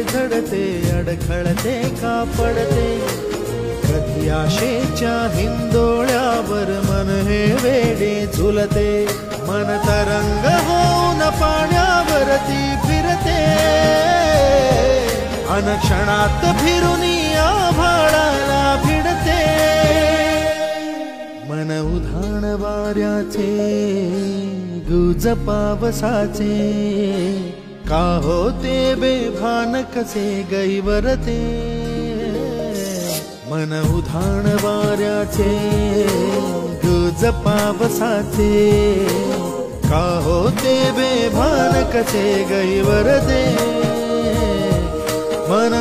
झडते अडखळते का पडते कधी आशेच्या हिंदोळ्यावर मन हे वेडे झुलते मन तरंग होऊन पाण्यावरती फिरते अनक्षणात फिरून आभाळाला भिडते मन उधाण वाऱ्याचे गुज पावसाचे का होते बेभान कसे गैवरते मन उधाण वाऱ्याचे गुज पावसाचे का होते बेभान कसे गैवरते मन